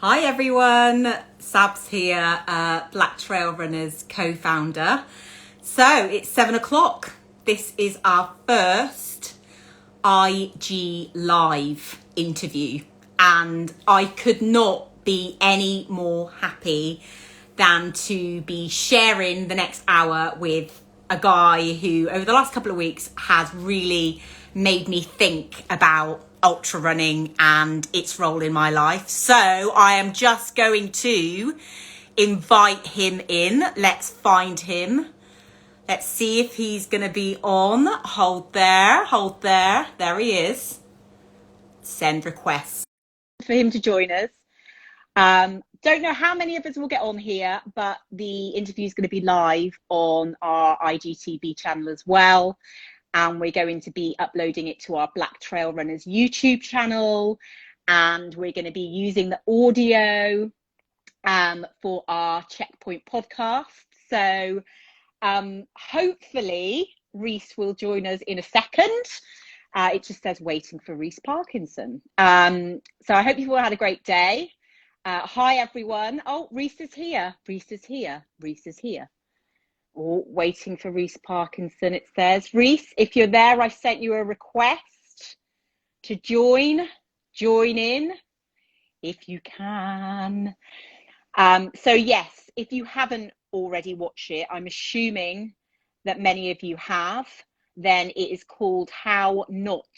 Hi everyone, Sabs here, Black Trail Runners co-founder. So it's 7 o'clock. This is our first IG Live interview and I could not be any more happy than to be sharing the next hour with a guy who over the last couple of weeks has really made me think about ultra running and its role in my life. So I am just going to invite him in. Let's find him. Let's see if he's going to be on. Hold there. There he is. Send request. For him to join us. Don't know how many of us will get on here, but the interview is going to be live on our IGTV channel as well. And we're going to be uploading it to our Black Trail Runners YouTube channel. And we're going to be using the audio for our Checkpoint podcast. So hopefully Reece will join us in a second. It just says waiting for Reece Parkinson. So I hope you've all had a great day. Hi, everyone. Oh, Reece is here. Oh, waiting for Reece Parkinson, it says. Reece, if you're there, I sent you a request to join in if you can. So yes, if you haven't already watched it, I'm assuming that many of you have, then it is called How Not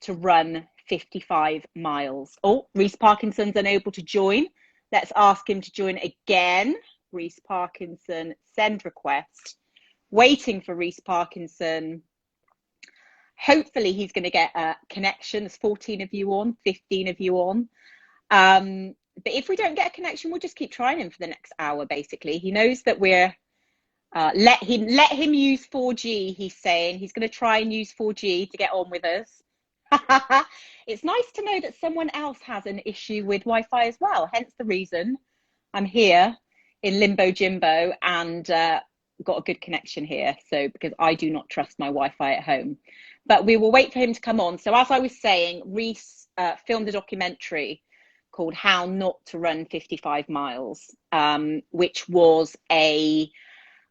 to Run 55 Miles. Oh, Reece Parkinson's unable to join. Let's ask him to join again. Reece Parkinson, send request. Waiting for Reece Parkinson. Hopefully he's going to get a connection. There's 14 of you on, 15 of you on. But if we don't get a connection, we'll just keep trying him for the next hour, basically. He knows that we're, let him use 4G, he's saying. He's going to try and use 4G to get on with us. It's nice to know that someone else has an issue with Wi-Fi as well, hence the reason I'm here in Limbo Jimbo and got a good connection here. So because I do not trust my Wi-Fi at home. But we will wait for him to come on. So as I was saying, Reece filmed a documentary called How Not to Run 55 Miles, which was a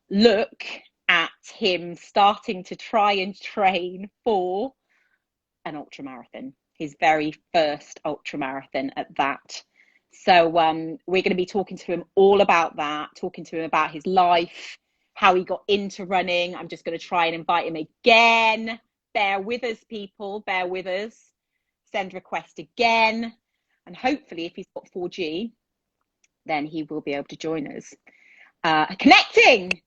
look at him starting to try and train for an ultramarathon, his very first ultramarathon at that. So we're going to be talking to him all about that, talking to him about his life, how he got into running. I'm just going to try and invite him again. Bear with us, people. Bear with us. Send request again. And hopefully, if he's got 4G, then he will be able to join us. Connecting!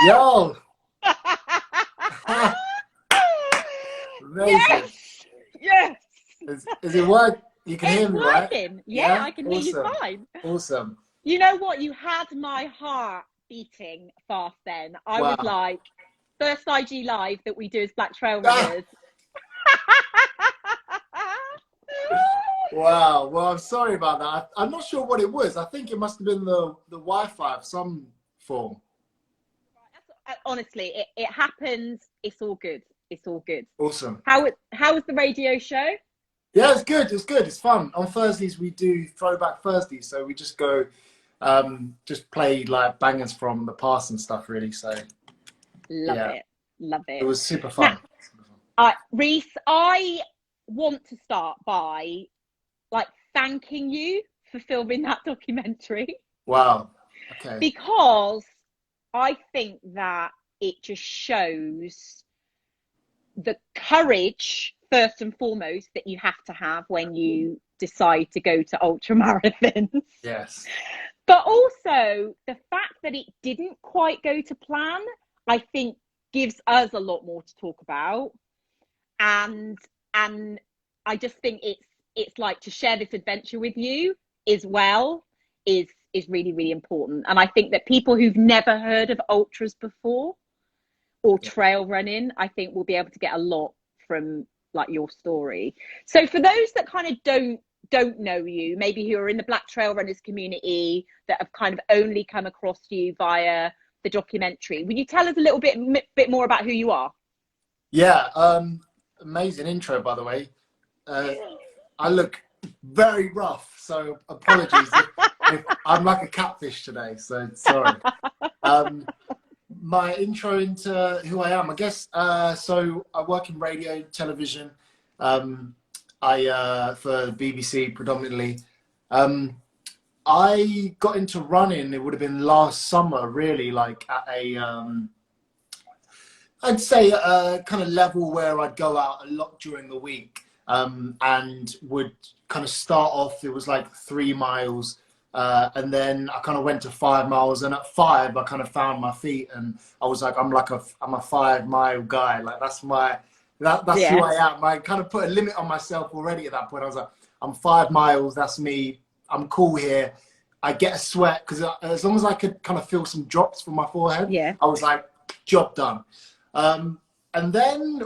Yo! Amazing. Yes! Is it work? You can hear me, right? Yeah, I can hear you fine. Awesome. You know what? You had my heart beating fast then. I was like, first IG Live that we do as Black Trail Runners. Wow. Well, I'm sorry about that. I'm not sure what it was. I think it must have been the Wi-Fi of some form. Honestly, it happens. It's all good. Awesome. How was the radio show? Yeah, it's good. It's fun. On Thursdays, we do Throwback Thursdays. So we just go, just play like bangers from the past and stuff, really. So Love it. It was super fun. Now, Reece, I want to start by thanking you for filming that documentary. Wow. Okay. Because I think that it just shows the courage, first and foremost, that you have to have when you decide to go to ultramarathons. Yes. But also the fact that it didn't quite go to plan, I think gives us a lot more to talk about. And I just think it's like to share this adventure with you as well is really, really important. And I think that people who've never heard of ultras before or trail running, I think will be able to get a lot from your story. So for those that kind of don't know you, maybe who are in the Black Trail Runners community that have kind of only come across you via the documentary, will you tell us a little bit more about who you are? Yeah, amazing intro, by the way. I look very rough, so apologies if I'm like a catfish today, so sorry. My intro into who I am, I guess. So I work in radio, television. I for the BBC predominantly. I got into running. It would have been last summer, really, like at a I'd say a kind of level where I'd go out a lot during the week, and would kind of start off. It was like 3 miles. And then I kind of went to 5 miles, and at 5, I kind of found my feet, and I was like, I'm a 5 mile guy. Like that's who I am. I kind of put a limit on myself already at that point. I was like, I'm 5 miles. That's me. I'm cool here. I get a sweat because as long as I could kind of feel some drops from my forehead, I was like, job done. And then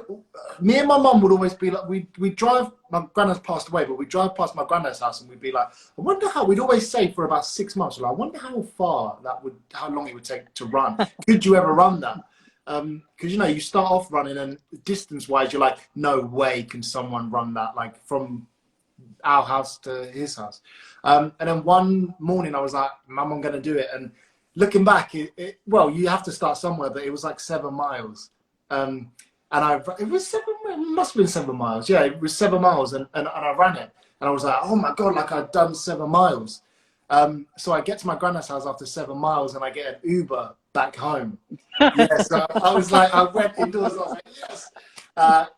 me and my mum would always be like, we drive, my granddad's passed away, but we drive past my granddad's house and we'd be like, I wonder how, we'd always say for about 6 months, like, I wonder how long it would take to run. Could you ever run that? Because, you know, you start off running and distance-wise, you're like, no way can someone run that, like from our house to his house. And then one morning I was like, Mum, I'm going to do it. And looking back, well, you have to start somewhere, but it was like 7 miles. And it must have been 7 miles. Yeah, it was 7 miles, and I ran it, and I was like, oh my God, like I'd done 7 miles. So I get to my granddad's house after 7 miles, and I get an Uber back home. Yeah, so I was like, I went indoors, I was like, yes.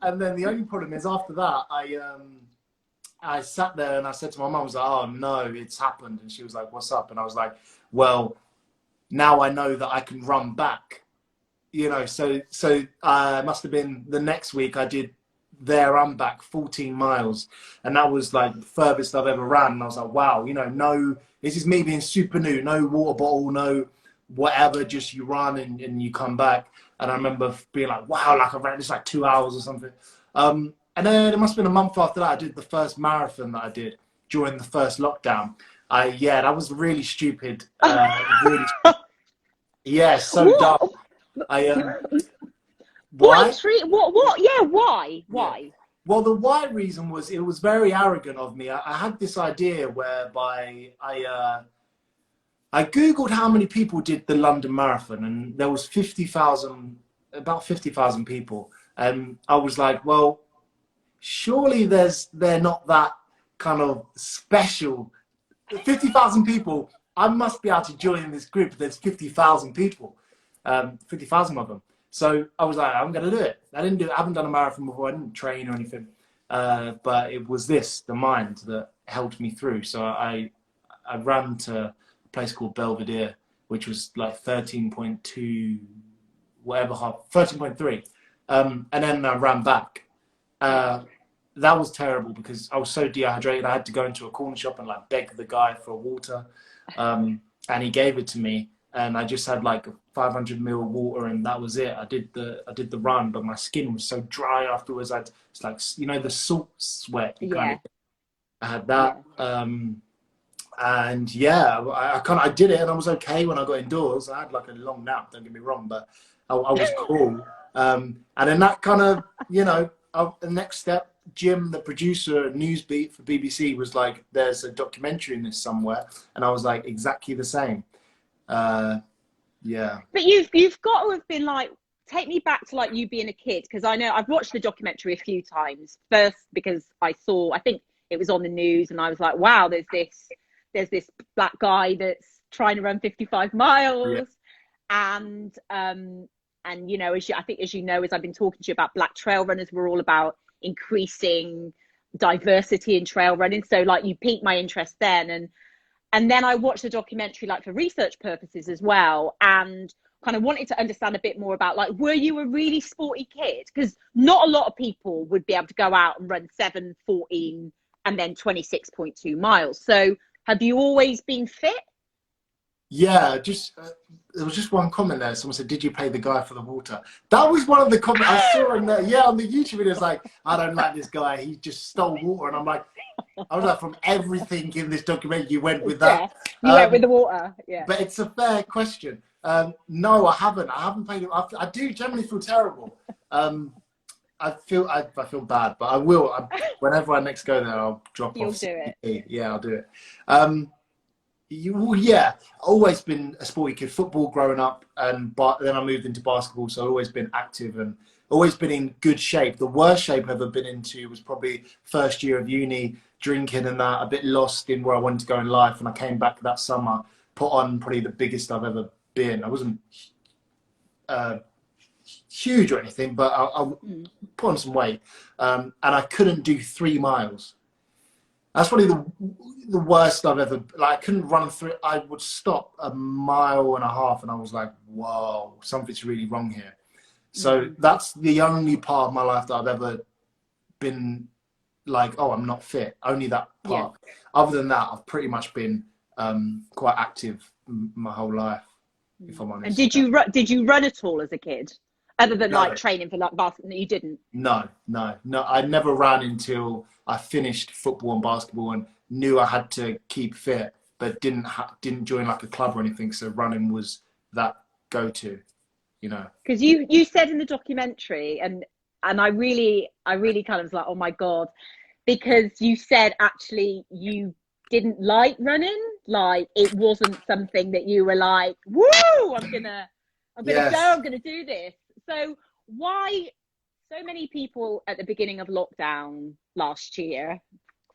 And then the only problem is after that, I sat there and I said to my mum, I was like, oh no, it's happened. And she was like, what's up? And I was like, well, now I know that I can run back. You know, so it must have been the next week I did there and back 14 miles. And that was like the furthest I've ever ran. And I was like, wow, you know, this is me being super new, no water bottle, no whatever, just you run and you come back. And I remember being like, wow, like I ran this like 2 hours or something. And then it must have been a month after that, I did the first marathon that I did during the first lockdown. That was really stupid. Really stupid. Yeah, so dumb. Why? Why? Yeah. Well, the why reason was it was very arrogant of me. I had this idea whereby I Googled how many people did the London Marathon, and there was about 50,000 people. And I was like, well, surely they're not that kind of special. 50,000 people, I must be able to join this group. There's 50,000 people. 50,000 of them. So I was like, I'm going to do it. I haven't done a marathon before. I didn't train or anything. But it was the mind that helped me through. So I ran to a place called Belvedere, which was like 13.2, whatever, 13.3. And then I ran back. That was terrible because I was so dehydrated. I had to go into a corner shop and like beg the guy for water. And he gave it to me. And I just had like 500 ml water, and that was it. I did the run, but my skin was so dry afterwards. It's like, you know, the salt sweat. I had that, and yeah, I did it, and I was okay when I got indoors. I had like a long nap. Don't get me wrong, but I was cool. And then that kind of, you know, the next step. Jim, the producer at Newsbeat for BBC, was like, "There's a documentary in this somewhere," and I was like, exactly the same. Yeah. But you've got to have been like, take me back to like you being a kid, because I know I've watched the documentary a few times. First because I think it was on the news, and I was like, wow, there's this black guy that's trying to run 55 miles, and you know, as you know, as I've been talking to you about Black Trail Runners, we're all about increasing diversity in trail running. So like you piqued my interest then, and then I watched the documentary like for research purposes as well, and kind of wanted to understand a bit more about like, were you a really sporty kid? Because not a lot of people would be able to go out and run 7, 14 and then 26.2 miles. So have you always been fit? Yeah, there was just one comment there. Someone said, "Did you pay the guy for the water?" That was one of the comments I saw on the on the YouTube videos. Like, I don't like this guy. He just stole water, and I'm like, I was like, from everything in this documentary, you went with that. You went with the water. Yeah. But it's a fair question. No, I haven't. I haven't paid him. I do generally feel terrible. I feel bad, but I will. Whenever I next go there, I'll drop You'll off do it. CPT. Yeah, I'll do it. Yeah, always been a sporty kid. Football growing up, but then I moved into basketball, so I've always been active and always been in good shape. The worst shape I've ever been into was probably first year of uni, drinking and that, a bit lost in where I wanted to go in life. And I came back that summer, put on probably the biggest I've ever been. I wasn't huge or anything, but I put on some weight, and I couldn't do 3 miles. That's probably the worst I've ever. Like I couldn't run through. I would stop a mile and a half, and I was like, "Whoa, something's really wrong here." So that's the only part of my life that I've ever been like, "Oh, I'm not fit." Only that part. Yeah. Other than that, I've pretty much been quite active my whole life, if I'm honest. And did you run at all as a kid, other than like training for like basketball? You didn't. No. I never ran until I finished football and basketball and knew I had to keep fit, but didn't join like a club or anything. So running was that go-to, you know. Because you said in the documentary, and I really kind of was like, oh my God, because you said actually you didn't like running, like it wasn't something that you were like, woo, I'm gonna Yes. go, I'm gonna do this. So why so many people at the beginning of lockdown last year,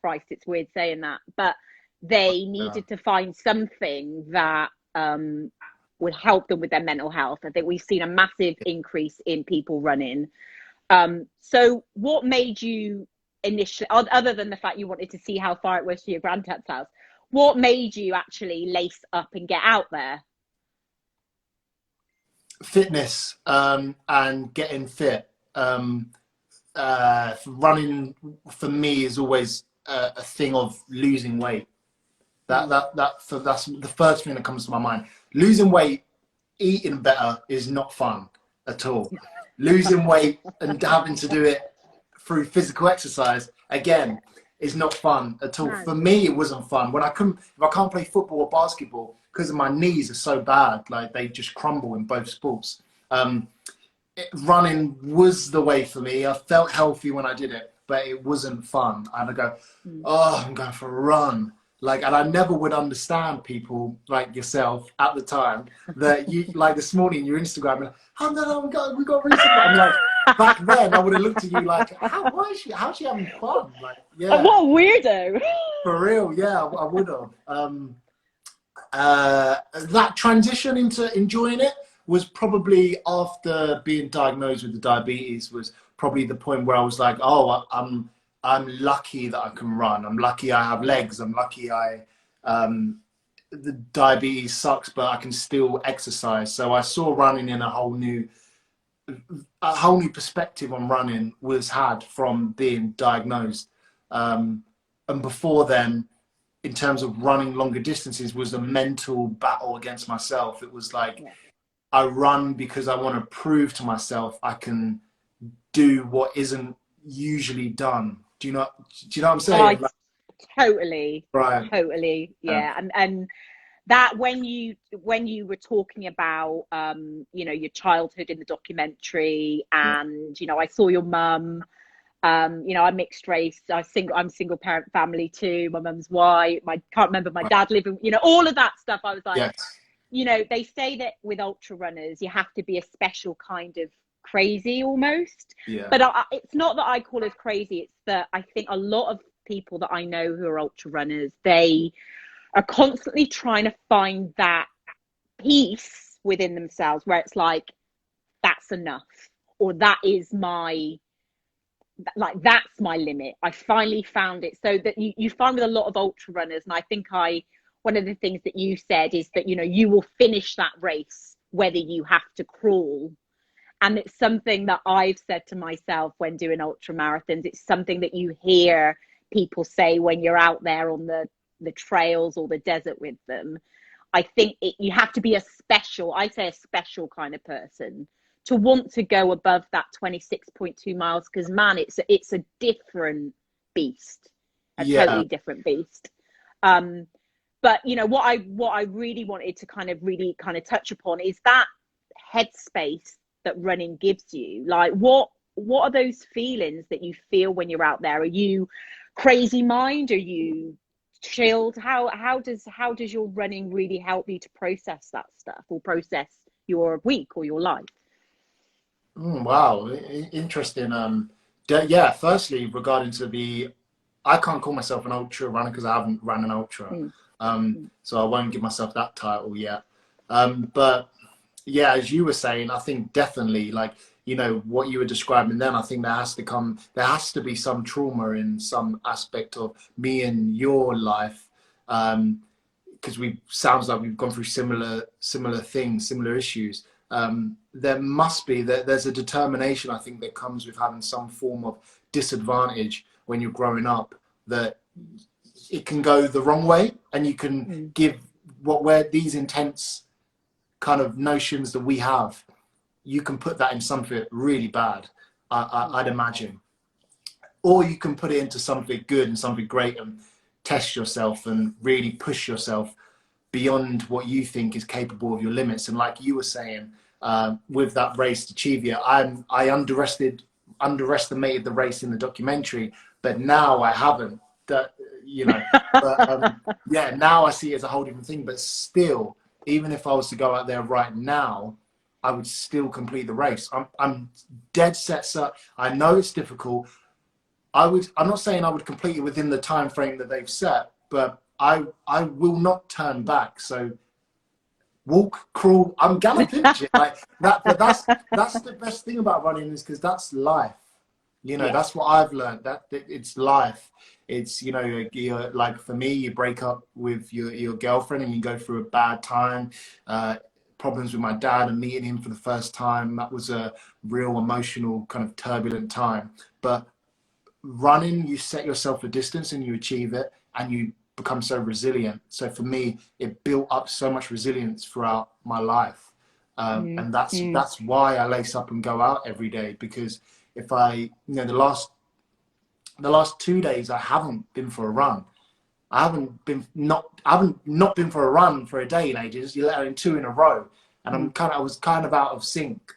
Christ, it's weird saying that, but they needed to find something that would help them with their mental health. I think we've seen a massive increase in people running. So what made you initially, other than the fact you wanted to see how far it was to your granddad's house, what made you actually lace up and get out there? Fitness and getting fit. Running for me is always a thing of losing weight. That's the first thing that comes to my mind. Losing weight, eating better is not fun at all. Losing weight and having to do it through physical exercise, again, is not fun at all. For me, it wasn't fun. If I can't play football or basketball because my knees are so bad, like they just crumble in both sports. Running was the way for me. I felt healthy when I did it, but it wasn't fun. And I go, oh, I'm going for a run. And I never would understand people like yourself at the time that you, like this morning, your Instagram, and, oh no, we got Reece. I'm like, back then I would have looked at you like, how's she having fun? Like, yeah. What a weirdo. For real, yeah, I would have. That transition into enjoying it was probably after being diagnosed with the diabetes, was probably the point where I was like, oh, I'm lucky that I can run. I'm lucky I have legs. I'm lucky the diabetes sucks, but I can still exercise. So I saw running in a whole new perspective on running was had from being diagnosed. And before then, in terms of running longer distances, was a mental battle against myself. It was like, I run because I want to prove to myself I can do what isn't usually done. Do you know what I'm saying? Totally. Right. Totally. Yeah. And that when you were talking about your childhood in the documentary, and I saw your mum, I'm mixed race, I'm single parent family too, my mum's white, can't remember my dad living, all of that stuff. I was like, yes. They say that with ultra runners you have to be a special kind of crazy almost, but it's not that I call us crazy, it's that I think a lot of people that I know who are ultra runners, they are constantly trying to find that peace within themselves where it's like, that's enough, or that's my limit. I finally found it. So that you find with a lot of ultra runners, and I think one of the things that you said is that you will finish that race whether you have to crawl. And it's something that I've said to myself when doing ultra marathons. It's something that you hear people say when you're out there on the trails or the desert with them. I think you have to be a special kind of person to want to go above that 26.2 miles, because man, it's a different beast, totally different beast. But what I really wanted to kind of touch upon is that headspace that running gives you. Like, what what are those feelings that you feel when you're out there? Are you crazy mind? Are you chilled? How does your running really help you to process that stuff, or process your week or your life? Wow, interesting. Yeah. Firstly, regarding to I can't call myself an ultra runner because I haven't run an ultra, Mm, so I won't give myself that title yet. But yeah, as you were saying, I think definitely, like, what you were describing then, I think there has to be some trauma in some aspect of me and your life, because we sounds like we've gone through similar things, similar issues. There must be there's a determination, I think, that comes with having some form of disadvantage when you're growing up, that it can go the wrong way, and you can mm, give where these intense kind of notions that we have, you can put that in something really bad, I'd imagine, or you can put it into something good and something great, and test yourself and really push yourself beyond what you think is capable of your limits. And like you were saying, with that race to Chivia, I underestimated the race in the documentary, but now I haven't. That but yeah, now I see it as a whole different thing. But still, even if I was to go out there right now, I would still complete the race. I'm dead set. So I know it's difficult. I'm not saying I would complete it within the time frame that they've set, but I will not turn back. So walk, crawl, I'm galloping shit like that. But that's the best thing about running, is because that's life. yeah. That's what I've learned. That it's life. It's you're, like, for me, you break up with your girlfriend and you go through a bad time. Problems with my dad and meeting him for the first time. That was a real emotional, kind of turbulent time. But running, you set yourself a distance and you achieve it, and you become so resilient. So for me, it built up so much resilience throughout my life, Mm, and mm. that's why I lace up and go out every day. Because if the last 2 days, I haven't been for a run. I haven't not been for a run for a day in ages. You let alone two in a row, and Mm. I was kind of out of sync.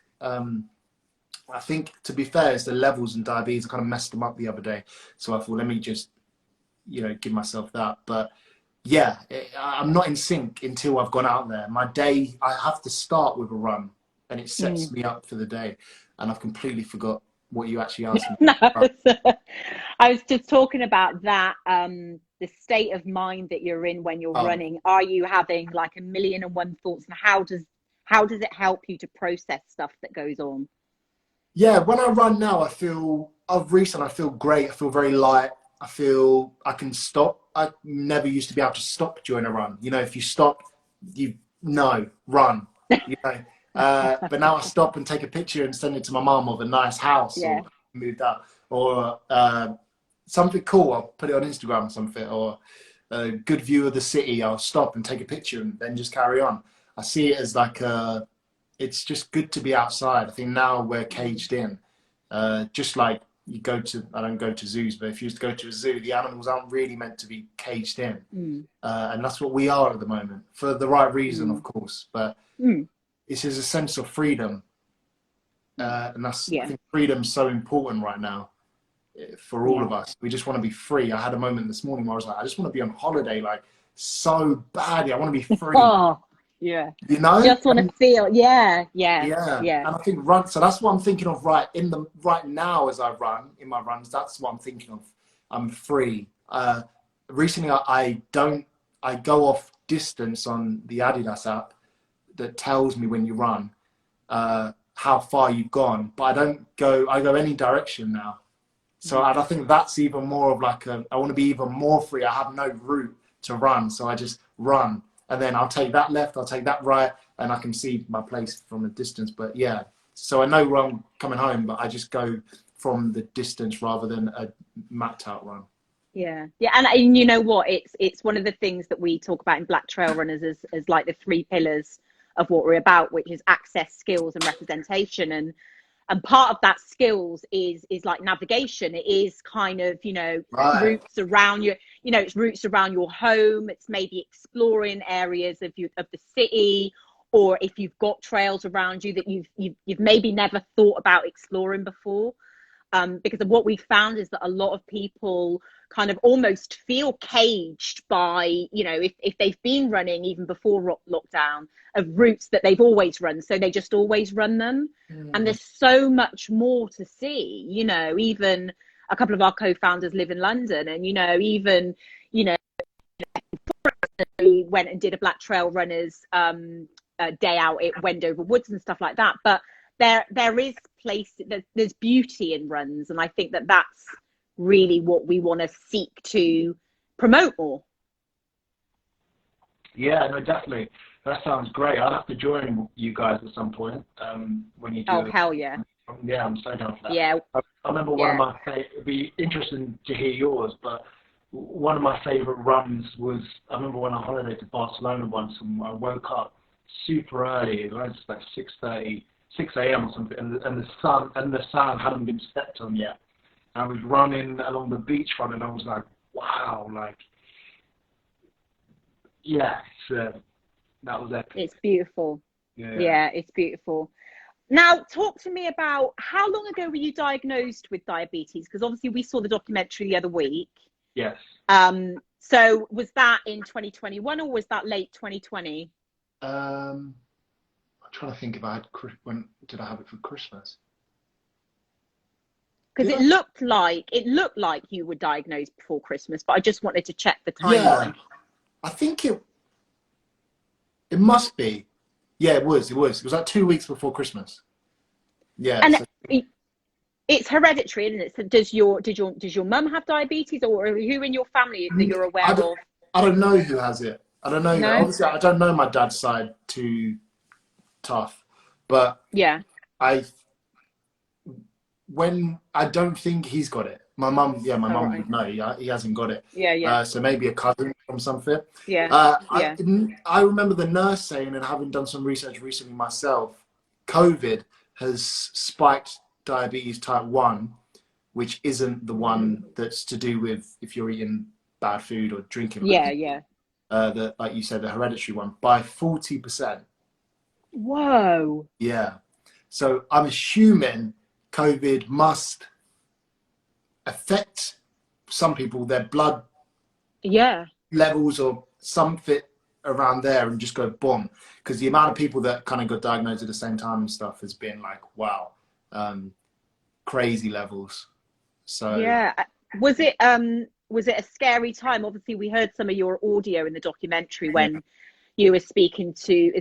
I think, to be fair, it's the levels and diabetes. I kind of messed them up the other day, so I thought, let me just give myself that. But yeah, I'm not in sync until I've gone out there. My day, I have to start with a run, and it sets Mm. me up for the day. And I've completely forgot what you actually asked me. No, I was just talking about that, the state of mind that you're in when you're Oh, running. Are you having like a million and one thoughts, and how does it help you to process stuff that goes on? yeah, when I run now, I feel great. I feel very light. I feel I can stop. I never used to be able to stop during a run. If you stop, you no run. You know, but now I stop and take a picture and send it to my mum of a nice house, Yeah. or moved out, or something cool. I'll put it on Instagram or something, or a good view of the city. I'll stop and take a picture and then just carry on. I see it as like it's just good to be outside. I think now we're Mm, caged in. Just like I don't go to zoos, but if you used to go to a zoo, the animals aren't really meant to be caged in. mm, And that's what we are at the moment, for the right reason, of mm, course. But mm, this is a sense of freedom. mm. And I Yeah. think freedom's so important right now, for all Yeah. of us. We just want to be free. I had a moment this morning where I was like, I just want to be on holiday, like, so badly. I want to be free, Oh, yeah. you know? Just want to feel. Yeah. Yeah. Yeah, Yeah. and I think run. So that's what I'm thinking of right now as I run in my runs. That's what I'm thinking of. I'm free. Recently, I don't. I go off distance on the Adidas app that tells me when you run, how far you've gone. But I don't go. I go any direction now. So Mm. I think that's even more of like I want to be even more free. I have no route to run, so I just run, and then I'll take that left, I'll take that right, and I can see my place from a distance. But yeah, so I know where I'm coming home, but I just go from the distance rather than a mapped out run. Yeah, yeah, and you know what? It's one of the things that we talk about in Black Trail Runners as like the three pillars of what we're about, which is access, skills, and representation. And part of that skills is like navigation. It is kind of, Right. routes around your, it's routes around your home. It's maybe exploring areas of the city, or if you've got trails around you that you've maybe never thought about exploring before. because of what we found is that a lot of people kind of almost feel caged by, you know, if they've been running even before lockdown, of routes that they've always run, so they just always run them. And there's so much more to see, you know. Even a couple of our co-founders live in London, and, you know, even, you know, we went and did a blacktrailrunners day out at Wendover Woods and stuff like that. But there is there's beauty in runs, and I think that that's really what we want to seek to promote more. Yeah, no, definitely. That sounds great. I'll have to join you guys at some point when you do. Oh, hell yeah. Yeah, I'm so down for that. Yeah. I remember one of my it'd be interesting to hear yours, but one of my favorite runs was, I remember when I holidayed to Barcelona once, and I woke up super early. It was like 6:30, 6 a.m. or something, and the sun hadn't been stepped on yet. And I was running along the beachfront, and I was like, wow, like, yeah, that was epic. It's beautiful. Yeah, it's beautiful. Now, talk to me about, how long ago were you diagnosed with diabetes? Because obviously we saw the documentary the other week. Yes. So was that in 2021 or was that late 2020? I'm trying to think if when did I have it for Christmas? Because it looked like you were diagnosed before Christmas, but I just wanted to check the timeline. Yeah, I think it must be. Yeah, it was. It was like 2 weeks before Christmas. Yeah. And it's hereditary, isn't it? So does your mum have diabetes, or who in your family that you're aware of? I don't know who has it. I don't know. No? Obviously, I don't know my dad's side too tough, but yeah, I don't think he's got it. My mum would know. He hasn't got it. Yeah. So maybe a cousin from something. Yeah. I remember the nurse saying, and having done some research recently myself, COVID has spiked diabetes type 1, which isn't the one that's to do with if you're eating bad food or drinking. Yeah. Like you said, the hereditary one, by 40%. Whoa. Yeah. So I'm assuming COVID must affect some people, their blood levels or something around there, and just go boom. Because the amount of people that kind of got diagnosed at the same time and stuff has been like, wow, crazy levels. So yeah, was it a scary time? Obviously, we heard some of your audio in the documentary when you were speaking to,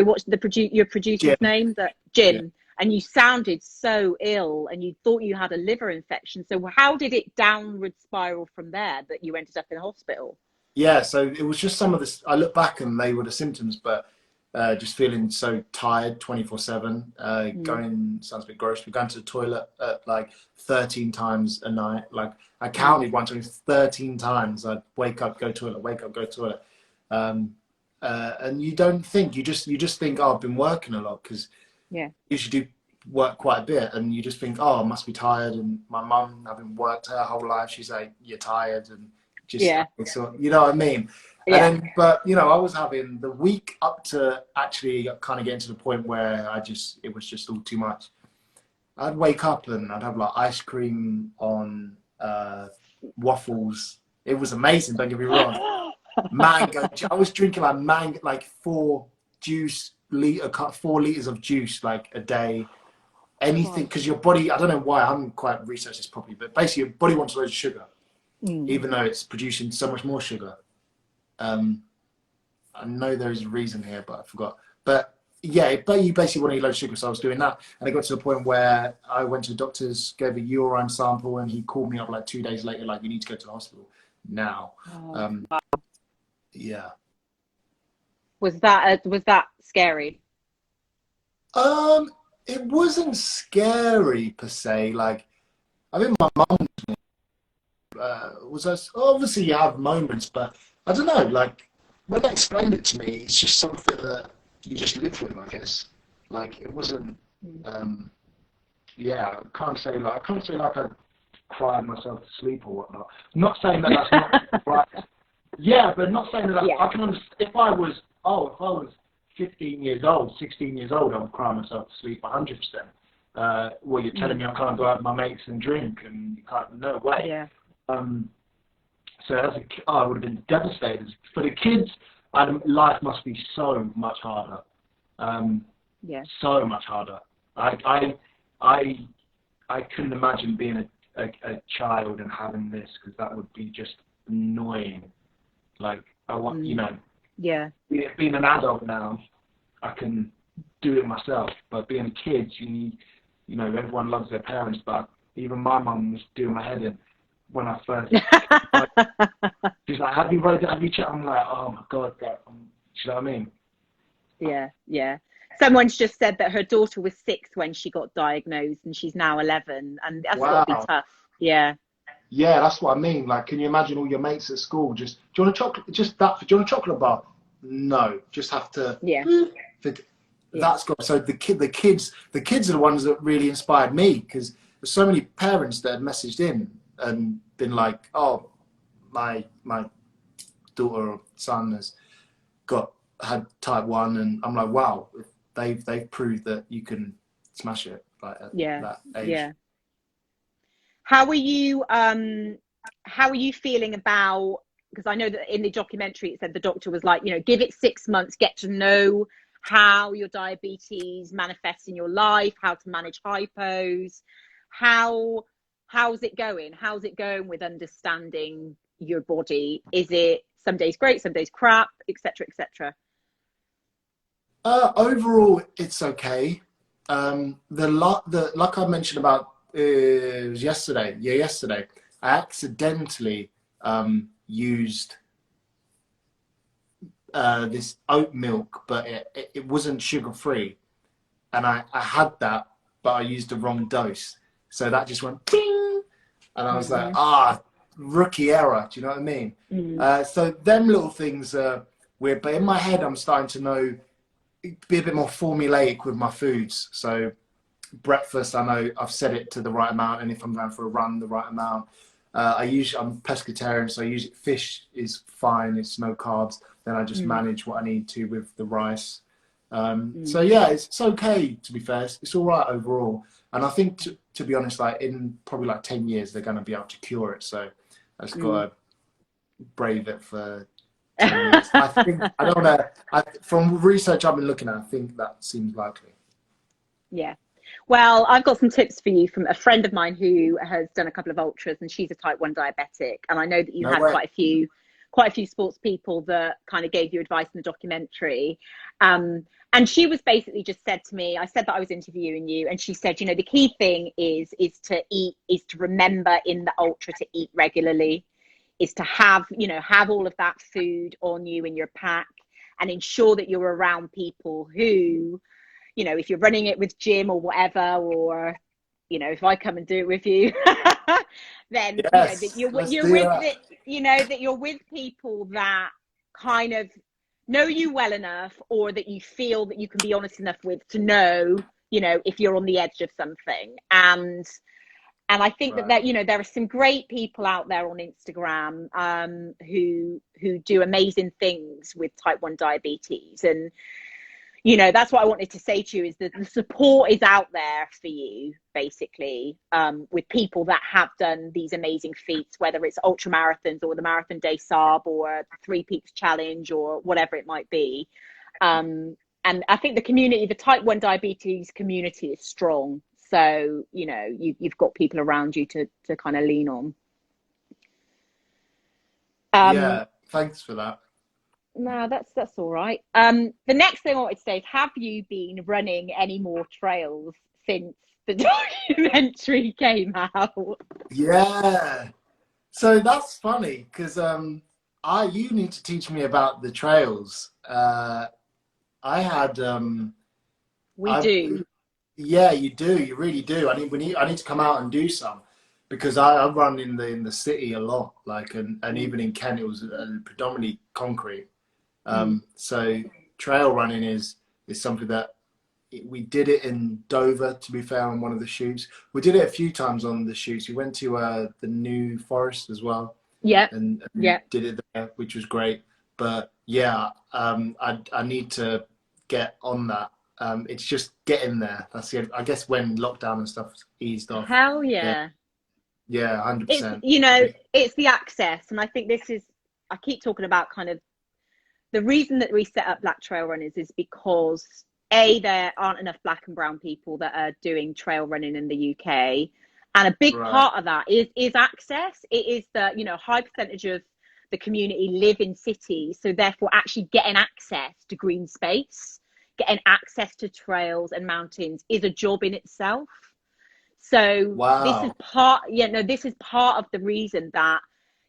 what's your producer's name? Jim. Yeah. And you sounded so ill, and you thought you had a liver infection. So how did it downward spiral from there that you ended up in hospital? Yeah, so it was just some of this. I look back and they were the symptoms, but just feeling so tired 24/7. Going, sounds a bit gross, but going to the toilet like 13 times a night. Like I counted once, it was 13 times. I'd wake up, go toilet, wake up, go toilet. And you don't think, you just think, oh, I've been working a lot, because you should do work quite a bit, and you just think, oh, I must be tired. And my mum, having worked her whole life, she's like, you're tired, and just so, you know what I mean? Yeah. And then, but you know, I was having the week up to actually kind of getting to the point where it was just all too much. I'd wake up and I'd have like ice cream on waffles. It was amazing, don't get me wrong. Mango, I was drinking like mango, like 4 liters of juice like a day. Anything, because your body, I don't know why, I haven't quite researched this properly, but basically your body wants loads of sugar, even though it's producing so much more sugar. I know there's a reason here, but I forgot. But yeah, but you basically want to eat loads of sugar, so I was doing that. And it got to the point where I went to the doctors, gave a urine sample, and he called me up like 2 days later, like, you need to go to the hospital now. Yeah. Was that scary? It wasn't scary per se. Like, I think my mum obviously you have moments, but I don't know. Like, when they explained it to me, it's just something that you just live with, I guess. Like, it wasn't. I can't say like I cried myself to sleep or whatnot. Not saying that that's not right. Yeah, but not saying that I can understand. If I was 15 years old, 16 years old, I would cry myself to sleep 100%. well, you're telling me I can't go out with my mates and drink, and you can't, no way. Yeah. So as I would have been devastated. For the kids, life must be so much harder. Yeah. So much harder. I couldn't imagine being a child and having this, because that would be just annoying. Like, I want, you know, yeah, being an adult now, I can do it myself. But being a kid, you know, everyone loves their parents, but even my mum was doing my head in when I first. She's like, "Have you read it? Have you checked?" I'm like, "Oh my god, you know what I mean?" Yeah, yeah. Someone's just said that her daughter was 6 when she got diagnosed, and she's now 11, and that's got to be tough. Yeah. Yeah, that's what I mean. Like, can you imagine all your mates at school just, do you want a chocolate? Just that. Do you want a chocolate bar? No, just have to. Yeah. That's got. So the kids are the ones that really inspired me, because there's so many parents that had messaged in and been like, "Oh, my daughter or son has had type 1," and I'm like, wow, they've proved that you can smash it, like, at that age. Yeah. How are you feeling about, because I know that in the documentary it said the doctor was like, you know, give it 6 months, get to know how your diabetes manifests in your life, how to manage hypos. How's it going? How's it going with understanding your body? Is it some days great, some days crap, etc., etc.? Overall, it's okay. Like I mentioned about, it was yesterday. Yeah, yesterday I accidentally used this oat milk, but it wasn't sugar free, and I had that, but I used the wrong dose, so that just went ding, and I was like, rookie error. Do you know what I mean? So them little things are weird, but in my head I'm starting to know, be a bit more formulaic with my foods. So breakfast, I know I've set it to the right amount, and if I'm going for a run, the right amount. I'm pescatarian, so I usually fish is fine, it's no carbs. Then I just manage what I need to with the rice. So yeah, it's okay, to be fair. It's all right overall. And I think, to be honest, like in probably like 10 years, they're going to be able to cure it. So I just got to brave it for 10 years. I think, I don't know, from research I've been looking at, I think that seems likely. Yeah. Well, I've got some tips for you from a friend of mine who has done a couple of ultras, and she's a type 1 diabetic. And I know that you had quite a few sports people that kind of gave you advice in the documentary. And she was basically just said to me, I said that I was interviewing you, and she said, you know, the key thing is to remember in the ultra to eat regularly, is to have all of that food on you in your pack, and ensure that you're around people who, you know, if you're running it with Jim or whatever, or, you know, if I come and do it with you, then yes, you're with people that kind of know you well enough, or that you feel that you can be honest enough with to know, you know, if you're on the edge of something. And I think that you know, there are some great people out there on Instagram who do amazing things with type 1 diabetes. And you know, that's what I wanted to say to you, is that the support is out there for you, basically, with people that have done these amazing feats, whether it's ultra marathons or the Marathon des Sables or the 3 Peaks Challenge or whatever it might be. And I think the type 1 diabetes community is strong. So, you know, you've got people around you to kind of lean on. Yeah, thanks for that. No, that's all right. The next thing I wanted to say is, have you been running any more trails since the documentary came out? Yeah. So that's funny, because you need to teach me about the trails. I had We do. Yeah, you do. You really do. I need to come out and do some, because I run in the city a lot, like, and even in Kent it was predominantly concrete. So trail running is something that we did it in Dover, to be fair, on one of the shoots. We did it a few times on the shoots. We went to the New Forest as well. Yeah. And did it there, which was great. But yeah, I need to get on that. It's just getting there. That's it. I guess when lockdown and stuff eased off. Hell Yeah, yeah. yeah, It's, 100%. you know, it's the access. And I think this is, I keep talking about kind of the reason that we set up Black Trail Runners is because A, there aren't enough black and brown people that are doing trail running in the UK. And a big Right. part of that is access. It is that, you know, high percentage of the community live in cities. So therefore actually getting access to green space, getting access to trails and mountains is a job in itself. So this is Wow. part, you know, this is part of the reason that,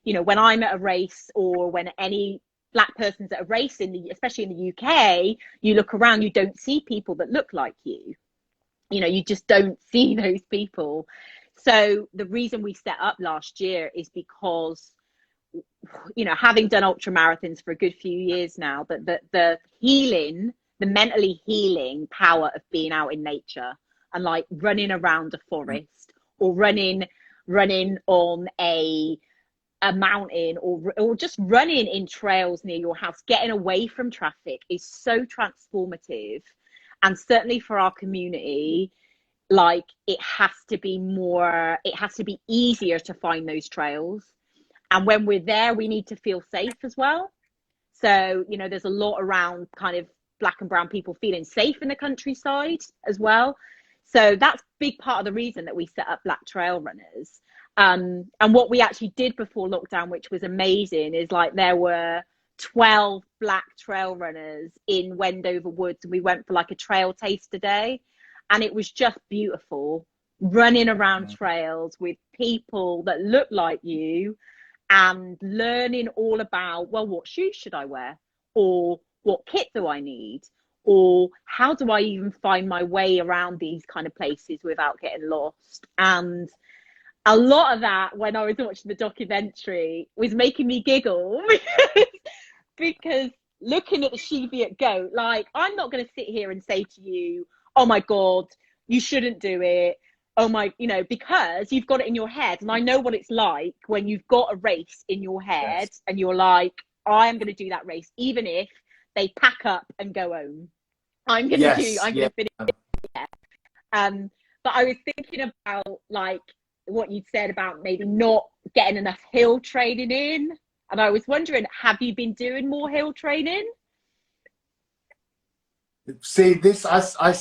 you know, when I'm at a race or when any black person's at a race in the, especially in the UK, you look around, you don't see people that look like you. You know, you just don't see those people. So the reason we set up last year is because, you know, having done ultra marathons for a good few years now, that the healing, the mentally healing power of being out in nature and like running around a forest or running on a mountain or just running in trails near your house, getting away from traffic is so transformative. And certainly for our community, like it has to be easier to find those trails. And when we're there, we need to feel safe as well. So, you know, there's a lot around kind of black and brown people feeling safe in the countryside as well. So that's a big part of the reason that we set up Black Trail Runners. And what we actually did before lockdown, which was amazing, is like there were 12 black trail runners in Wendover Woods, and we went for like a trail taster day. And it was just beautiful, running around trails with people that look like you and learning all about, well, what shoes should I wear? Or what kit do I need? Or how do I even find my way around these kind of places without getting lost? And a lot of that, when I was watching the documentary, was making me giggle because looking at the Cheviot goat, like, I'm not going to sit here and say to you, oh my God, you shouldn't do it. Oh my, you know, because you've got it in your head. And I know what it's like when you've got a race in your head and you're like, I am going to do that race, even if they pack up and go home. I'm going to finish it. But I was thinking about like what you'd said about maybe not getting enough hill training in. And I was wondering, have you been doing more hill training? See, this, I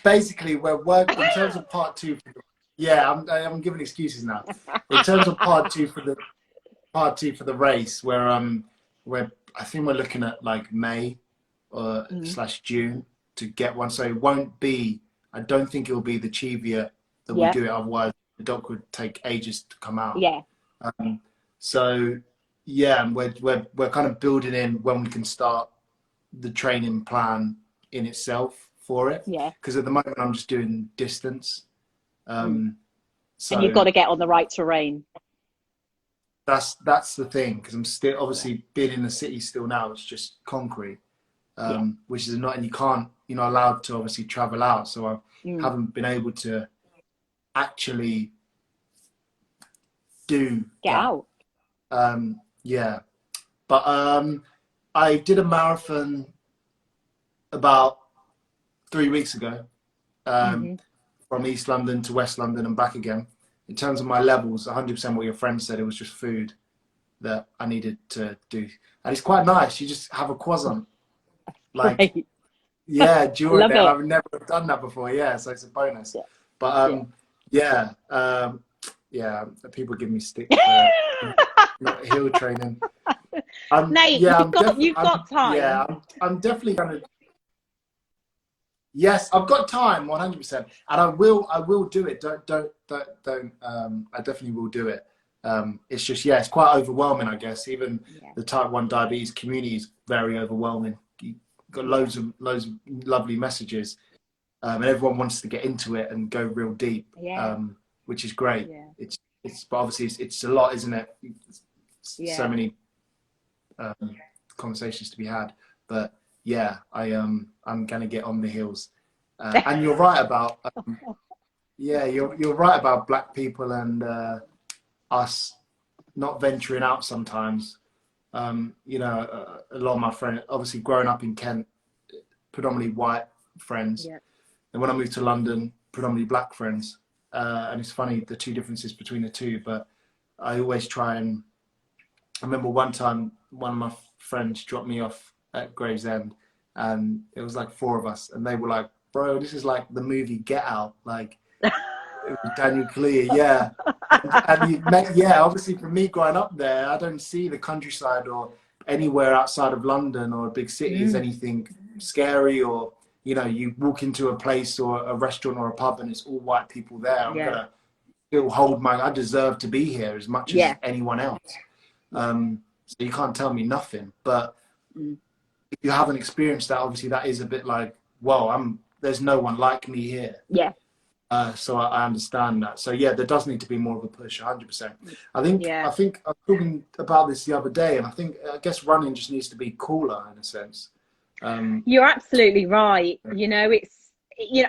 basically, we're working in terms of part two. Yeah, I'm giving excuses now. In terms of part two for the race, where I think we're looking at like May / June to get one. So it won't be. I don't think it will be the Cheviot that we do it. Otherwise, the doc would take ages to come out. Yeah. So yeah, we're kind of building in when we can start the training plan in itself for it. Yeah. Because at the moment I'm just doing distance. So and you've got to get on the right terrain. That's the thing, because I'm still obviously being in the city still now. It's just concrete, which is not, and you're not allowed to obviously travel out. So I haven't been able to actually get out. Yeah, but I did a marathon about 3 weeks ago, from East London to West London and back again. In terms of my levels, 100% what your friend said, it was just food that I needed to do. And it's quite nice. You just have a croissant. Like, Right. yeah, during it. it. I've never done that before. Yeah, so it's a bonus. Yeah. But people give me stick for not hill training. Nate, you've got time. Yeah, I'm definitely going to. Yes, I've got time, 100%, and I will do it. Don't. I definitely will do it. It's just, it's quite overwhelming, I guess. Even the type 1 diabetes community is very overwhelming. You've got loads of lovely messages, and everyone wants to get into it and go real deep, which is great. Yeah. It's but obviously it's a lot, isn't it? So many conversations to be had, but. Yeah, I'm gonna get on the hills, and you're right about you're right about black people and us not venturing out sometimes. You know, a lot of my friends, obviously growing up in Kent, predominantly white friends. Yeah. And when I moved to London, predominantly black friends. And it's funny, the two differences between the two, but I always try and, I remember one time, one of my friends dropped me off at Gravesend, and it was like 4 of us, and they were like, bro, this is like the movie Get Out, like, it was Daniel Kaluuya, yeah. And you met, yeah, obviously for me growing up there, I don't see the countryside or anywhere outside of London or a big city as anything scary, or, you know, you walk into a place or a restaurant or a pub and it's all white people there. I'm gonna still hold my, I deserve to be here as much as anyone else. So you can't tell me nothing. But if you haven't experienced that, obviously that is a bit like, whoa, there's no one like me here. Yeah. So I understand that. So yeah, there does need to be more of a push, 100%. I think I was talking about this the other day, and I guess running just needs to be cooler in a sense. You're absolutely right. You know,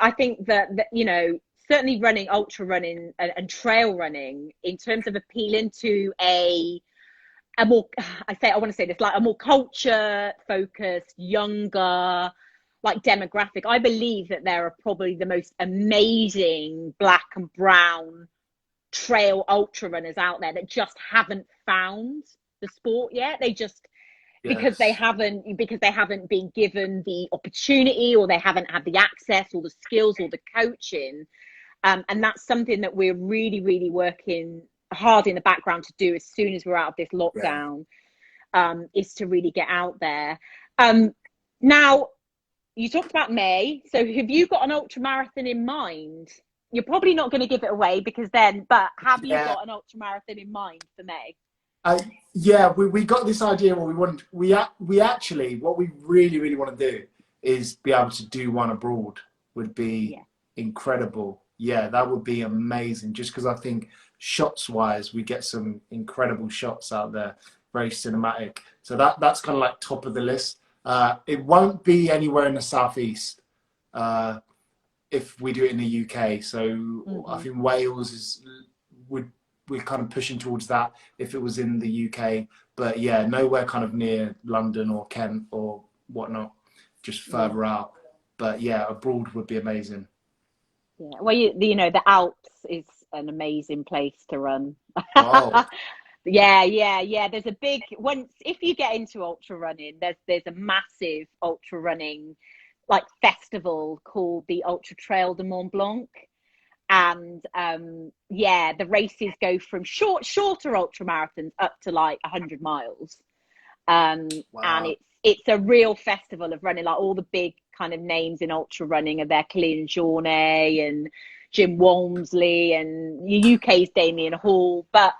I think that you know, certainly running, ultra running and trail running, in terms of appealing to a more, I want to say this, like a more culture focused, younger, like demographic. I believe that there are probably the most amazing black and brown trail ultra runners out there that just haven't found the sport yet. They just, because they haven't been given the opportunity, or they haven't had the access or the skills or the coaching. And that's something that we're really, really working hard in the background to do as soon as we're out of this lockdown, is to really get out there. Now, you talked about May. So have you got an ultra marathon in mind? You're probably not going to give it away but have you got an ultra marathon in mind for May? Yeah, we got this idea. We actually, what we really, really want to do is be able to do one abroad. Would be incredible. Yeah, that would be amazing. Just because I think shots wise, we get some incredible shots out there, very cinematic. So that's kind of like top of the list. It won't be anywhere in the southeast if we do it in the UK. So I think Wales we're kind of pushing towards that if it was in the UK. But yeah, nowhere kind of near London or Kent or whatnot, just further out. But yeah, abroad would be amazing. Yeah, well, you know, the Alps is an amazing place to run. Oh. Yeah. There's a big, if you get into ultra running, there's a massive ultra running like festival called the Ultra Trail de Mont Blanc. And the races go from shorter ultra marathons up to like 100 miles. And it's a real festival of running. Like all the big kind of names in ultra running are there. Celine Jornet and Jim Walmsley, and the UK's Damien Hall. But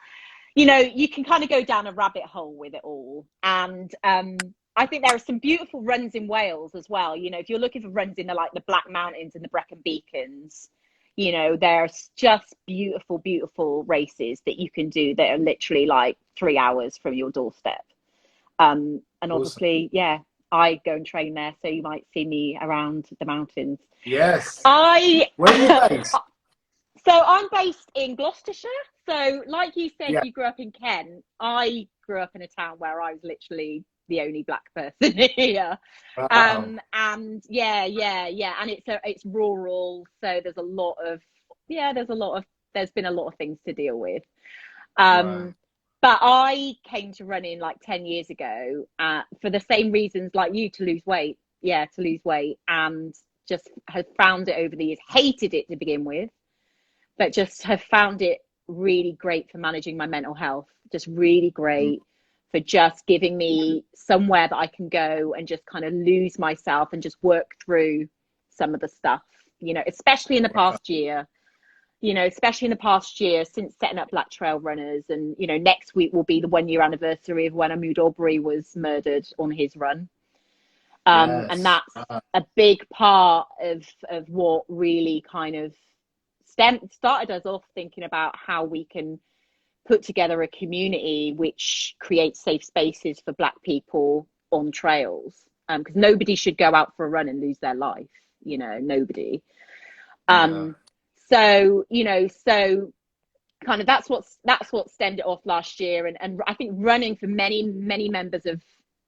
you know, you can kind of go down a rabbit hole with it all. And I think there are some beautiful runs in Wales as well. You know, if you're looking for runs in the Black Mountains and the Brecon Beacons, you know, there's just beautiful races that you can do that are literally like 3 hours from your doorstep. And obviously, I go and train there, so you might see me around the mountains. Yes. Where are you based? So I'm based in Gloucestershire. So like you said, you grew up in Kent. I grew up in a town where I was literally the only black person here. Wow. And and it's rural, so there's been a lot of things to deal with. But I came to running like 10 years ago for the same reasons like you, to lose weight, and just have found it over the years. Hated it to begin with, but just have found it really great for managing my mental health. Just really great for just giving me somewhere that I can go and just kind of lose myself and just work through some of the stuff, you know, especially in the past year. Since setting up blacktrailrunners, and you know, next week will be the 1-year anniversary of when Ahmoud Aubrey was murdered on his run. And that's a big part of what really kind of started us off thinking about how we can put together a community which creates safe spaces for black people on trails, because nobody should go out for a run and lose their life, you know, nobody. So kind of that's what stemmed it off last year, and I think running for many members of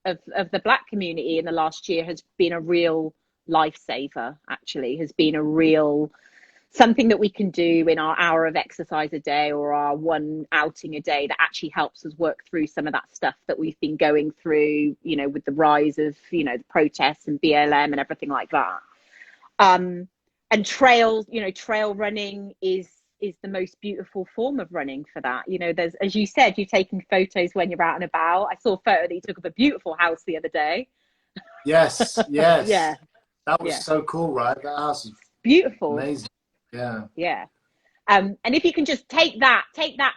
the black community in the last year has been a real lifesaver, actually, has been a real something that we can do in our hour of exercise a day or our one outing a day that actually helps us work through some of that stuff that we've been going through, you know, with the rise of, you know, the protests and BLM and everything like that. And trails, you know, trail running is the most beautiful form of running for that. You know, there's, as you said, you're taking photos when you're out and about. I saw a photo that you took of a beautiful house the other day. Yes, yes. Yeah. That was so cool, right? That house is beautiful. amazing. Yeah. Yeah. And if you can just take that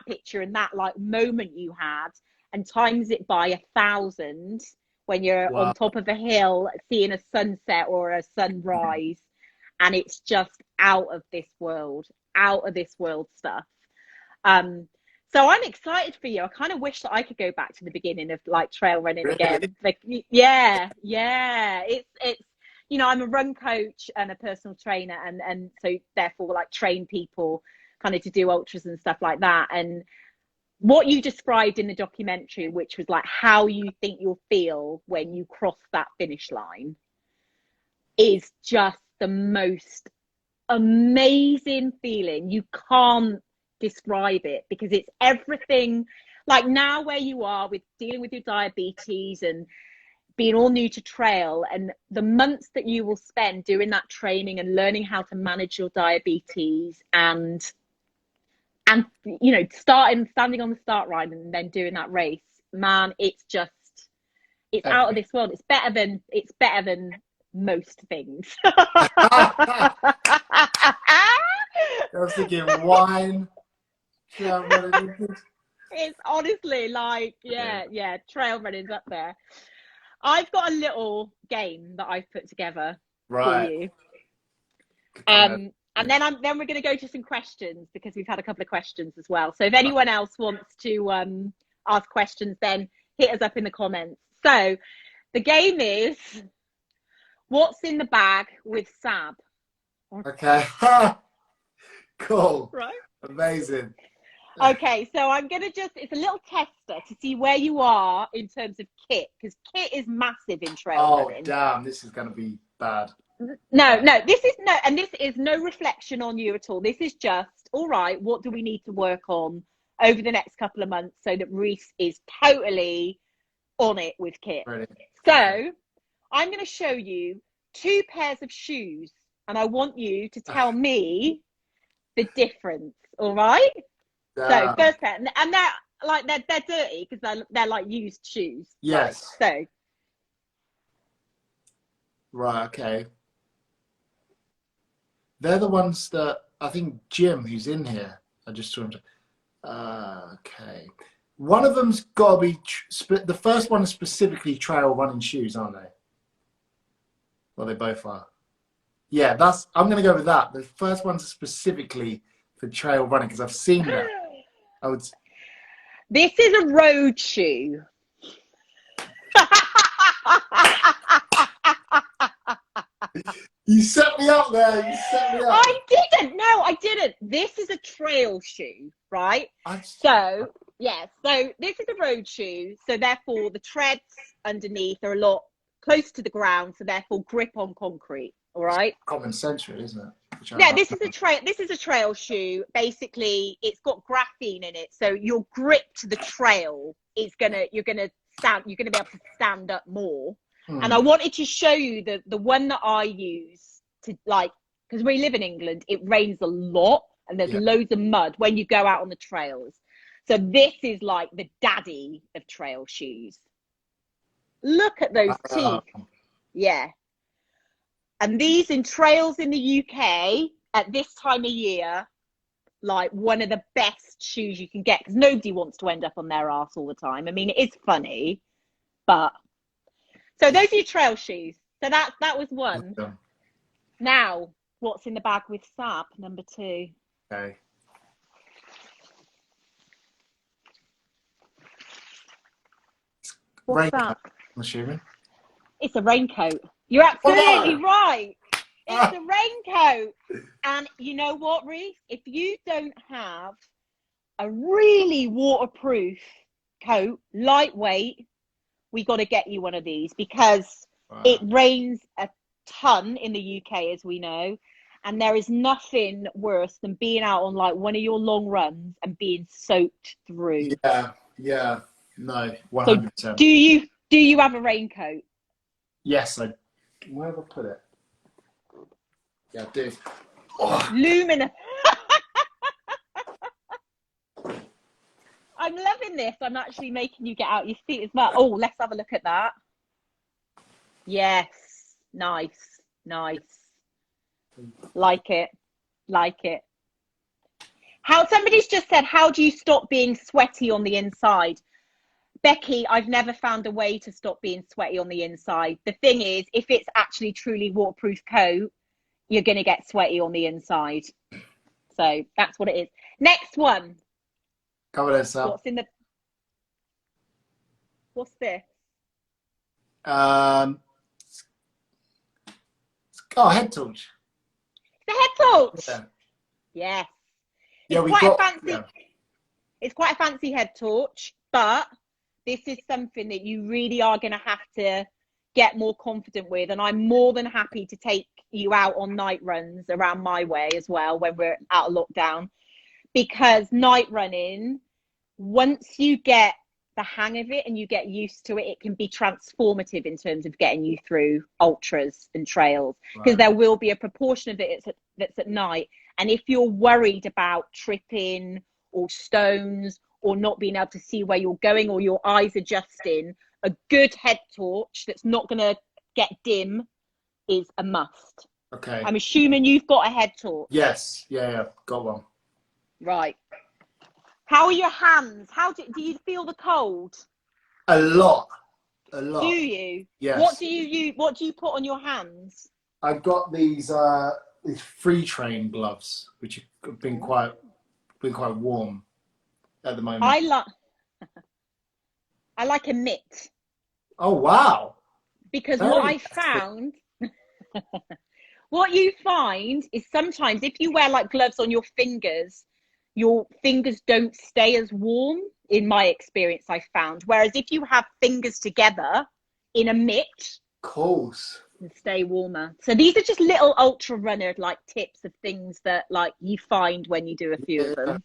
picture and that like moment you had and times it by 1,000 when you're on top of a hill seeing a sunset or a sunrise, and it's just out of this world stuff. So I'm excited for you. I kind of wish that I could go back to the beginning of like trail running again. Like, yeah. It's you know, I'm a run coach and a personal trainer, and so therefore like train people kind of to do ultras and stuff like that. And what you described in the documentary, which was like how you think you'll feel when you cross that finish line, is just the most amazing feeling. You can't describe it because it's everything. Like now where you are with dealing with your diabetes and being all new to trail, and the months that you will spend doing that training and learning how to manage your diabetes and you know, standing on the start line and then doing that race, man, it's out of this world. It's better than most things. I was thinking wine. It's honestly like, yeah, trail running's up there. I've got a little game that I've put together for you. And then we're going to go to some questions because we've had a couple of questions as well. So if anyone else wants to ask questions, then hit us up in the comments. So the game is what's in the bag with Sab. Okay. Cool. Right. Amazing. Okay, so I'm going to it's a little tester to see where you are in terms of kit, because kit is massive in trail running. Damn, this is going to be bad. No, this is no reflection on you at all. This is just, all right, what do we need to work on over the next couple of months so that Reece is totally on it with kit. Ready. So I'm going to show you 2 pairs of shoes, and I want you to tell me the difference, all right? So first pair, and they're dirty because they're like used shoes. Yes. Right? So. Right. Okay. They're the ones that I think Jim, who's in here, I just saw him. Okay. One of them's got to be the first one is specifically trail running shoes, aren't they? Well, they both are. Yeah, I'm going to go with that. The first one's specifically for trail running because I've seen that. This is a road shoe. You set me up there. You set me up. I didn't. No, I didn't. This is a trail shoe, right? So this is a road shoe. So therefore, the treads underneath are a lot closer to the ground. So therefore, grip on concrete. All right. Common sense, isn't it? Yeah, this is a trail shoe. Basically, it's got graphene in it, so your grip to the trail is you're gonna be able to stand up more. And I wanted to show you the one that I use to, like, because we live in England, it rains a lot and there's loads of mud when you go out on the trails. So this is like the daddy of trail shoes. Look at those teeth. Yeah. And these in trails in the UK at this time of year, like one of the best shoes you can get, because nobody wants to end up on their arse all the time. I mean, it is funny, but so those are your trail shoes. So that was one. Okay. Now, what's in the bag with Sab, number 2? Okay. What's raincoat, that? I'm assuming. It's a raincoat. You're absolutely right. It's a raincoat. And you know what, Reece? If you don't have a really waterproof coat, lightweight, we got to get you one of these because it rains a ton in the UK, as we know. And there is nothing worse than being out on like one of your long runs and being soaked through. Yeah, no, So 100%. do you have a raincoat? Yes, where have I put it? Yeah, I do. Oh. Luminous. I'm loving this. I'm actually making you get out your seat as well. Oh, let's have a look at that. Yes, nice. Like it. Somebody's just said, how do you stop being sweaty on the inside? Becky, I've never found a way to stop being sweaty on the inside. The thing is, if it's actually truly waterproof coat, you're going to get sweaty on the inside. So that's what it is. Next one. Cover this up. What's this? Head torch. The head torch. Yeah. Yes. Yeah, It's quite a fancy head torch, but this is something that you really are going to have to get more confident with. And I'm more than happy to take you out on night runs around my way as well when we're out of lockdown, because night running, once you get the hang of it and you get used to it, it can be transformative in terms of getting you through ultras and trails, because there will be a proportion of it that's at night. And if you're worried about tripping or stones or not being able to see where you're going or your eyes adjusting, a good head torch that's not going to get dim is a must. Okay. I'm assuming you've got a head torch. Yes. Yeah. Got one. Right. How are your hands? Do you feel the cold? A lot. Do you? Yes. What do you put on your hands? I've got these free train gloves, which have been quite warm at the moment. I like a mitt. Oh wow! Because what I found, what you find is sometimes if you wear like gloves on your fingers don't stay as warm. In my experience, I found. Whereas if you have fingers together in a mitt, of course, and stay warmer. So these are just little ultra runner like tips of things that like you find when you do a few of them.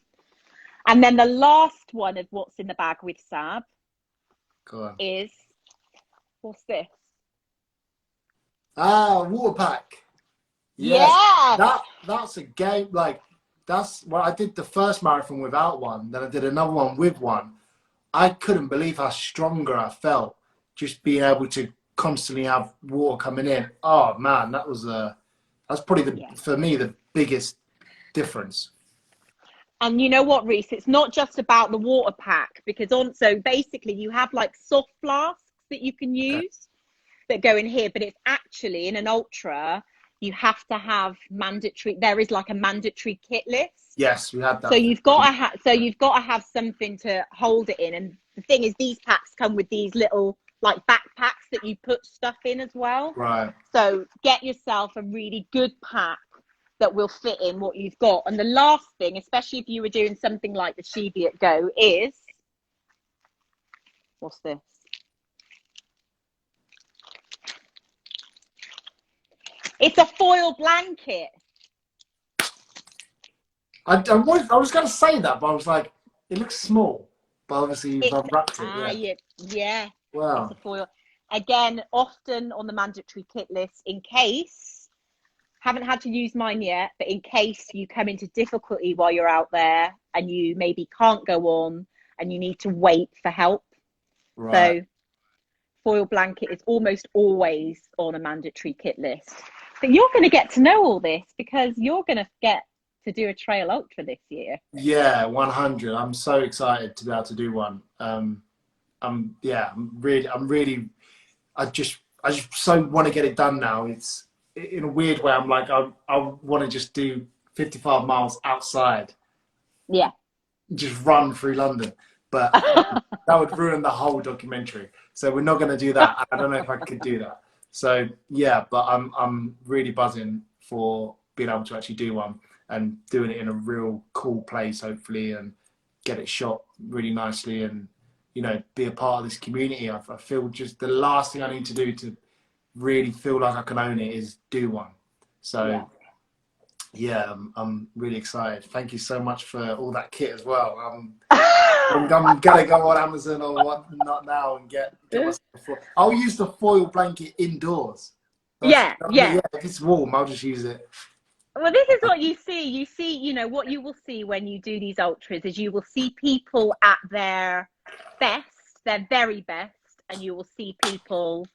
And then the last one of what's in the bag with Sab is, what's this? Water pack. Yes. Yeah. That's a game. Like I did the first marathon without one. Then I did another one with one. I couldn't believe how stronger I felt just being able to constantly have water coming in. Oh man, that's probably for me the biggest difference. And you know what, Reece? It's not just about the water pack, because so basically you have like soft flasks that you can use that go in here, but it's actually in an ultra you have to have there is like a mandatory kit list. Yes, we have that. So you've got to have something to hold it in. And the thing is, these packs come with these little like backpacks that you put stuff in as well. Right. So get yourself a really good pack that will fit in what you've got. And the last thing, especially if you were doing something like the Cheviot Go, is, what's this? It's a foil blanket. I was going to say that, but I was like, it looks small. But obviously you've unwrapped it. Yeah. Wow. It's a foil. Again, often on the mandatory kit list, in case, haven't had to use mine yet, but in case you come into difficulty while you're out there and you maybe can't go on and you need to wait for help. Right. So foil blanket is almost always on a mandatory kit list. But you're going to get to know all this because you're going to get to do a trail ultra this year. Yeah, 100. I'm so excited to be able to do one. I just so want to get it done now. It's in a weird way. I'm like, I want to just do 55 miles outside. Yeah. Just run through London. But that would ruin the whole documentary. So we're not going to do that. I don't know if I could do that. So yeah, but I'm really buzzing for being able to actually do one and doing it in a real cool place, hopefully, and get it shot really nicely and, you know, be a part of this community. I feel just the last thing I need to do to really feel like I can own it is do one. So yeah, I'm really excited. Thank you so much for all that kit as well. I'm gonna go on Amazon or whatnot now and get myself a foil. I'll use the foil blanket indoors. Yeah. Yeah, if it's warm, I'll just use it. Well, this is what you see. You see, you know, what you will see when you do these ultras is you will see people at their best, their very best, and you will see people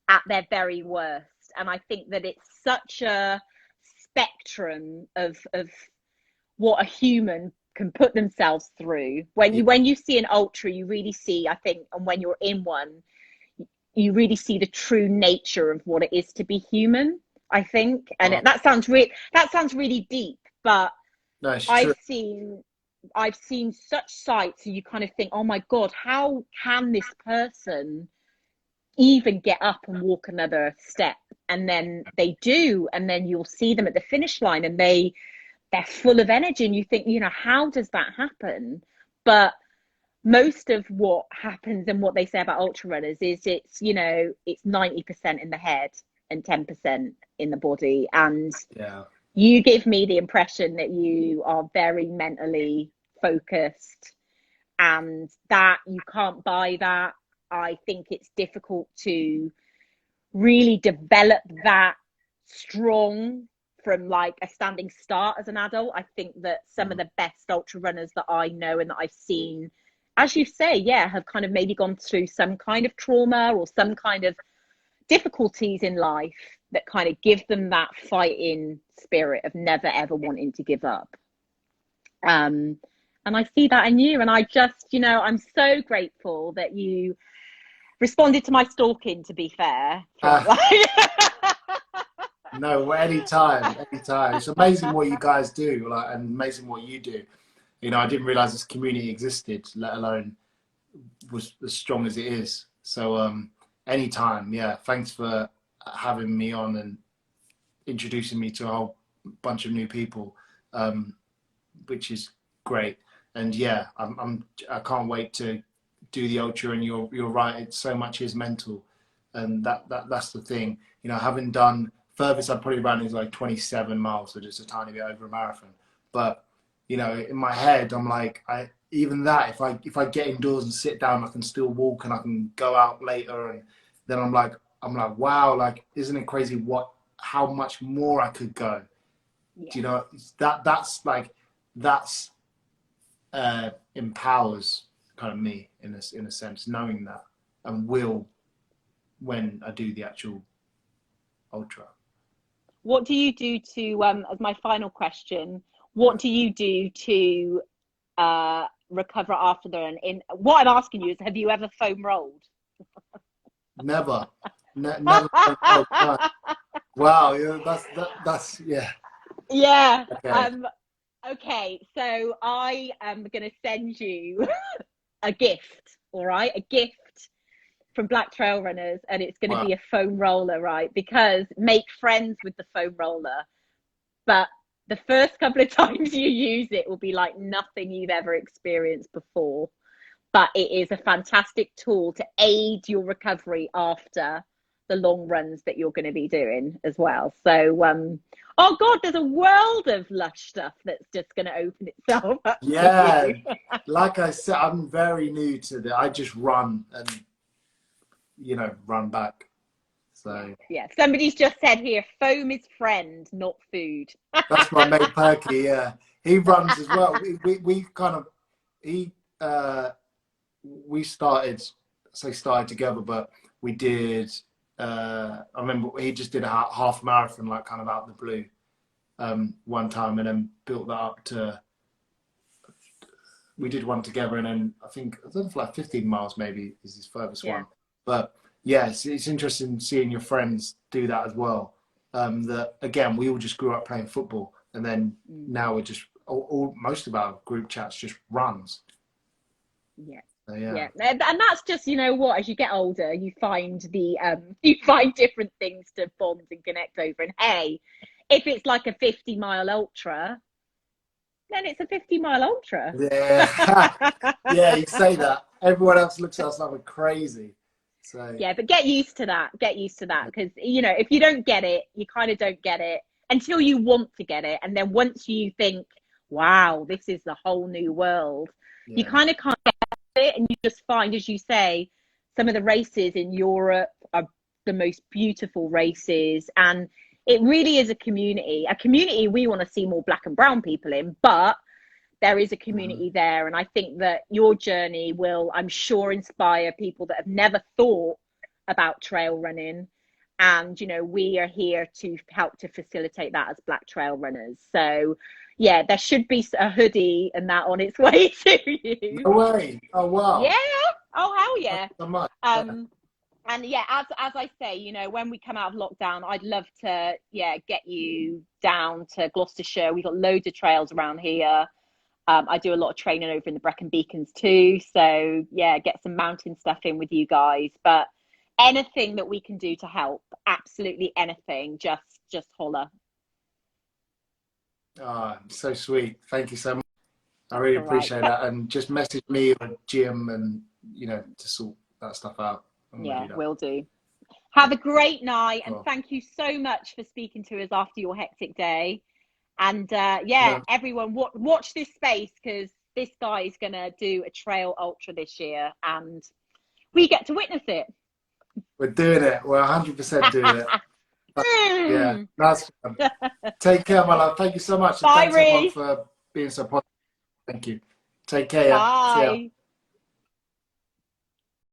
at their very worst. And I think that it's such a spectrum of what a human can put themselves through. When you see an ultra, you really see, I think, and when you're in one, you really see the true nature of what it is to be human, I think. And that sounds really deep, but no, it's true. I've seen such sights, and you kind of think, oh my God, how can this person even get up and walk another step? And then they do, and then you'll see them at the finish line, and they're full of energy, and you think, you know, how does that happen? But most of what happens and what they say about ultra runners is it's 90% in the head and 10% in the body. And you give me the impression that you are very mentally focused, and that you can't buy that. I think it's difficult to really develop that strong from like a standing start as an adult. I think that some of the best ultra runners that I know and that I've seen, as you say, have kind of maybe gone through some kind of trauma or some kind of difficulties in life that kind of give them that fighting spirit of never ever wanting to give up. And I see that in you, and I just, I'm so grateful that you responded to my stalking, to be fair. No, anytime. It's amazing what you guys do, and amazing what you do. You know, I didn't realize this community existed, let alone was as strong as it is. So anytime, thanks for having me on and introducing me to a whole bunch of new people, which is great. And I can't wait to do the ultra. And you're right, it's so much is mental, and that's the thing. You know, having done furthest I'd probably run is like 27 miles, so just a tiny bit over a marathon. But you know, in my head, I'm like, even that, if I get indoors and sit down, I can still walk and I can go out later. And then I'm like, wow, like, isn't it crazy how much more I could go? Yeah. Do you know, that's empowers kind of me in a sense, knowing that, and will when I do the actual ultra. What do you do to, as my final question, what do you do to recover after the run? What I'm asking you is, have you ever foam rolled? Never. Never. Wow, that's yeah. Yeah. Okay, so I am going to send you a gift, all right? A gift from blacktrailrunners, and it's going to be a foam roller, right? Because make friends with the foam roller, but the first couple of times you use it will be like nothing you've ever experienced before. But it is a fantastic tool to aid your recovery after the long runs that you're going to be doing as well. So, oh God, there's a world of lush stuff that's just going to open itself up. Yeah, like I said, I'm very new to that. I just run and, run back. So yeah, somebody's just said here, foam is friend, not food. That's my mate Perky. Yeah, he runs as well. We started together, but we did. I remember he just did a half marathon, like kind of out of the blue, one time, and then built that up to. We did one together, and then I think like 15 miles maybe is his furthest one. But yeah, it's interesting seeing your friends do that as well. That again, we all just grew up playing football, and then now we're just most of our group chats just runs. Yeah. So, yeah, and that's just, you know what, as you get older, you find different things to bond and connect over. And hey, if it's like a 50-mile ultra, then it's a 50-mile ultra. Yeah. Yeah, you say that. Everyone else looks at us like we're crazy. So yeah, but get used to that. Get used to that, because you know, if you don't get it, you kind of don't get it until you want to get it, and then once you think, wow, this is the whole new world, you kind of can't get it, and you just find, as you say, some of the races in Europe are the most beautiful races, and it really is a community we want to see more black and brown people in, but there is a community there. And I think that your journey will, I'm sure, inspire people that have never thought about trail running. And, you know, we are here to help to facilitate that as Black Trail Runners. So, yeah, there should be a hoodie and that on its way to you. No way. Oh, wow. Yeah. Oh, hell yeah. Thank you so much. And yeah, as I say, you know, when we come out of lockdown, I'd love to, get you down to Gloucestershire. We've got loads of trails around here. I do a lot of training over in the Brecon Beacons too. So yeah, get some mountain stuff in with you guys. But anything that we can do to help, absolutely anything, just holler. Oh, so sweet. Thank you so much. I really appreciate that. And just message me or Jim and, you know, to sort that stuff out. Yeah, will do. Have a great night, and thank you so much for speaking to us after your hectic day. And everyone watch this space, because this guy is going to do a trail ultra this year, and we get to witness it. We're doing it. We're 100% doing it. Yeah, that's fun. Take care, my love. Thank you so much. Bye, and thanks everyone Reece. for being so positive. Thank you. Take care. Bye.